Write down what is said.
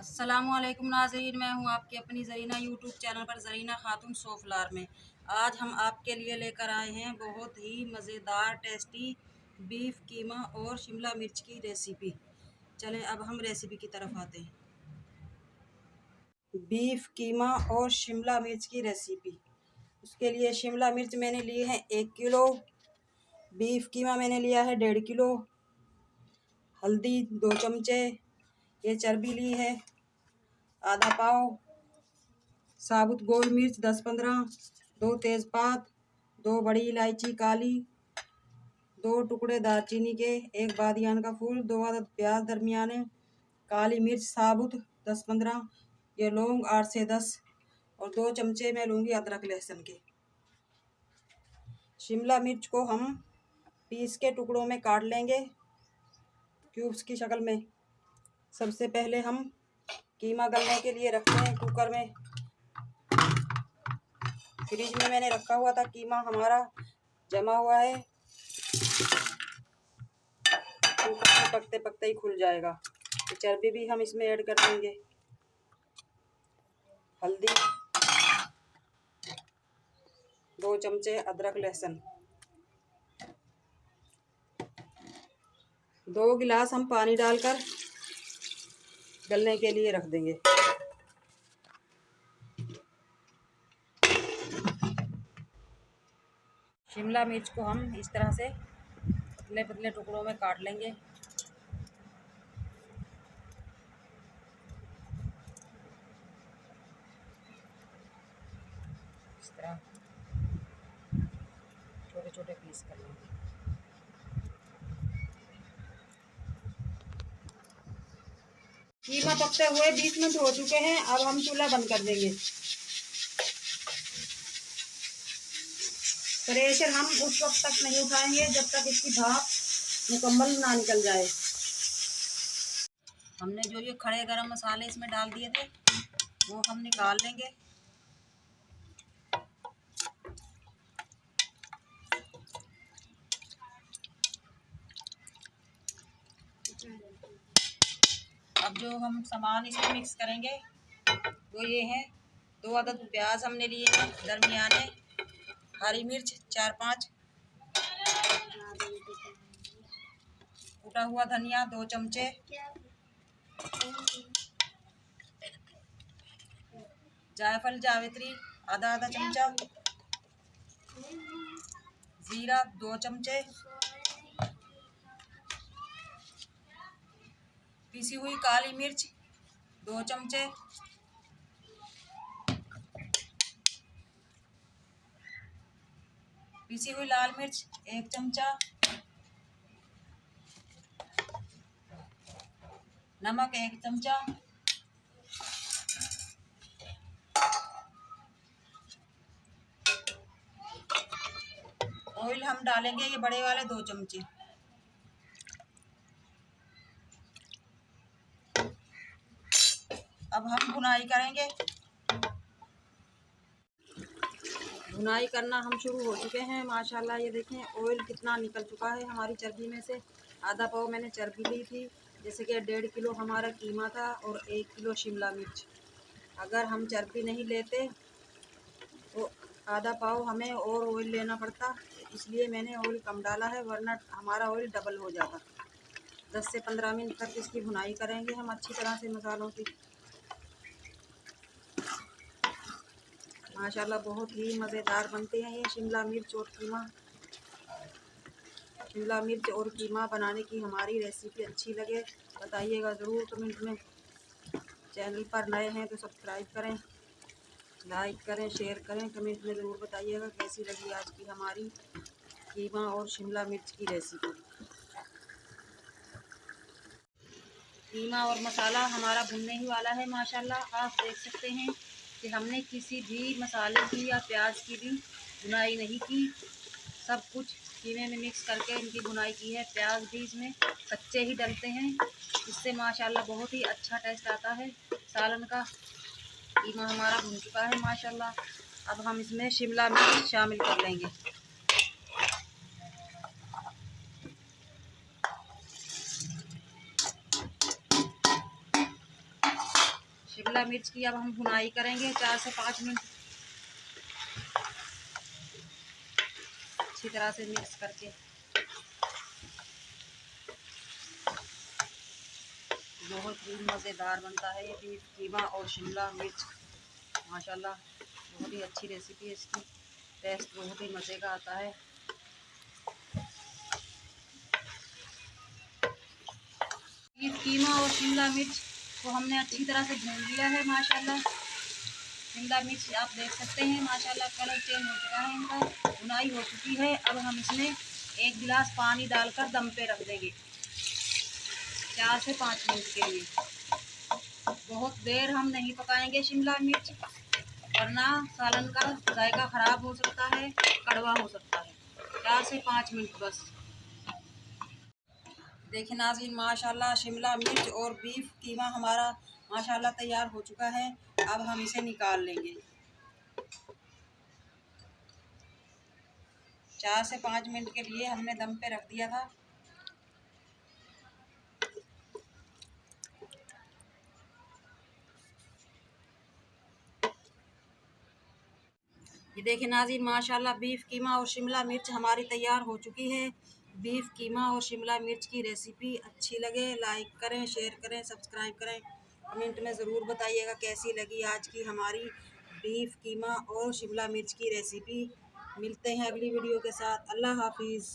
अस्सलामुअलैकुम नाज़रीन, मैं हूं आपकी अपनी ज़रीना यूट्यूब चैनल पर ज़रीना खातून सोफलार में। आज हम आपके लिए लेकर आए हैं बहुत ही मज़ेदार टेस्टी बीफ कीमा और शिमला मिर्च की रेसिपी। चलें अब हम रेसिपी की तरफ आते हैं। बीफ कीमा और शिमला मिर्च की रेसिपी। उसके लिए शिमला मिर्च मैंने लिए हैं 1 किलो, बीफ कीमा मैंने लिया है 1.5 किलो, हल्दी 2 चमचे, ये चर्बी ली है आधा पाव, साबुत गोल मिर्च 10-15, 2 तेज़पात, 2 बड़ी इलायची काली, 2 टुकड़े दालचीनी के, 1 बादियान का फूल, 2 अदद प्याज दरमियाने, काली मिर्च साबुत 10-15, ये लौंग 8 से 10 और 2 चमचे मैं लूँगी अदरक लहसुन के। शिमला मिर्च को हम पीस के टुकड़ों में काट लेंगे क्यूब्स की शक्ल में। सबसे पहले हम कीमा गलने के लिए रखते हैं कुकर में। फ्रिज में मैंने रखा हुआ था कीमा, हमारा जमा हुआ है, कुकर में पकते पकते ही खुल जाएगा। तो चर्बी भी हम इसमें ऐड कर देंगे, हल्दी, 2 चमचे अदरक लहसुन, 2 गिलास हम पानी डालकर गलने के लिए रख देंगे। शिमला मिर्च को हम इस तरह से पतले पतले टुकड़ों में काट लेंगे। इस तरह छोटे छोटे पीस कर लेंगे। कीमा पकते हुए 20 मिनट हो चुके हैं। अब हम चूल्हा बंद कर देंगे। प्रेशर हम उस वक्त तक नहीं उठाएंगे जब तक इसकी भाप मुकम्मल ना निकल जाए। हमने जो ये खड़े गरम मसाले इसमें डाल दिए थे वो हम निकाल लेंगे। अब जो हम सामान इसमें मिक्स करेंगे वो ये है, 2 अदद प्याज हमने लिए हैं दरमियाने, हरी मिर्च 4-5, कूटा हुआ धनिया 2 चमचे, जायफल जावित्री आधा चमचा, जीरा 2 चमचे, पिसी हुई काली मिर्च 2 चमचे, पिसी हुई लाल मिर्च 1 चमचा, नमक 1 चमचा, ऑयल हम डालेंगे ये बड़े वाले 2 चमचे। अब हम भुनाई करेंगे। भुनाई करना हम शुरू हो चुके हैं। माशाल्लाह ये देखें ऑयल कितना निकल चुका है हमारी चर्बी में से। आधा पाव मैंने चर्बी ली थी, जैसे कि 1.5 किलो हमारा कीमा था और 1 किलो शिमला मिर्च। अगर हम चर्बी नहीं लेते तो आधा पाव हमें और ऑयल लेना पड़ता, इसलिए मैंने ऑयल कम डाला है, वरना हमारा ऑयल डबल हो जाता। 10 से 15 मिनट तक इसकी भुनाई करेंगे हम अच्छी तरह से मसालों की। माशाल्लाह बहुत ही मज़ेदार बनते हैं ये शिमला मिर्च और कीमा। शिमला मिर्च और कीमा बनाने की हमारी रेसिपी अच्छी लगे बताइएगा ज़रूर कमेंट में। चैनल पर नए हैं तो सब्सक्राइब करें, लाइक करें, शेयर करें, कमेंट में ज़रूर बताइएगा कैसी लगी आज की हमारी कीमा और शिमला मिर्च की रेसिपी। कीमा और मसाला हमारा भुनने ही वाला है। माशाल्लाह आप देख सकते हैं कि हमने किसी भी मसाले की या प्याज की भी भुनाई नहीं की, सब कुछ कीमे में मिक्स करके इनकी भुनाई की है। प्याज भी इसमें कच्चे ही डलते हैं, इससे माशाल्लाह बहुत ही अच्छा टेस्ट आता है सालन का। कीमा हमारा भुन चुका है माशाल्लाह। अब हम इसमें शिमला मिर्च शामिल कर लेंगे। शिमला मिर्च की अब हम भुनाई करेंगे 4 से 5 मिनट, अच्छी तरह से मिक्स करके। बहुत ही मज़ेदार बनता है ये बीफ कीमा और शिमला मिर्च। माशाल्लाह बहुत ही अच्छी रेसिपी है इसकी, टेस्ट बहुत ही मज़े का आता है। बीफ कीमा और शिमला मिर्च को हमने अच्छी तरह से भून लिया है माशाल्लाह। शिमला मिर्च आप देख सकते हैं माशाल्लाह कलर चेंज हो चुका है, इनका भुनाई हो चुकी है। अब हम इसमें 1 गिलास पानी डालकर दम पे रख देंगे 4 से 5 मिनट के लिए। बहुत देर हम नहीं पकाएंगे शिमला मिर्च, वरना सालन का जायका ख़राब हो सकता है, कड़वा हो सकता है। 4 से 5 मिनट बस। देखिए नाज़रीन, माशाल्लाह शिमला मिर्च और बीफ कीमा हमारा माशाल्लाह तैयार हो चुका है। अब हम इसे निकाल लेंगे। 4 से 5 मिनट के लिए हमने दम पे रख दिया था। ये देखिए नाज़रीन, माशाल्लाह बीफ कीमा और शिमला मिर्च हमारी तैयार हो चुकी है। बीफ कीमा और शिमला मिर्च की रेसिपी अच्छी लगे लाइक करें, शेयर करें, सब्सक्राइब करें। कमेंट में ज़रूर बताइएगा कैसी लगी आज की हमारी बीफ कीमा और शिमला मिर्च की रेसिपी। मिलते हैं अगली वीडियो के साथ। अल्लाह हाफिज़।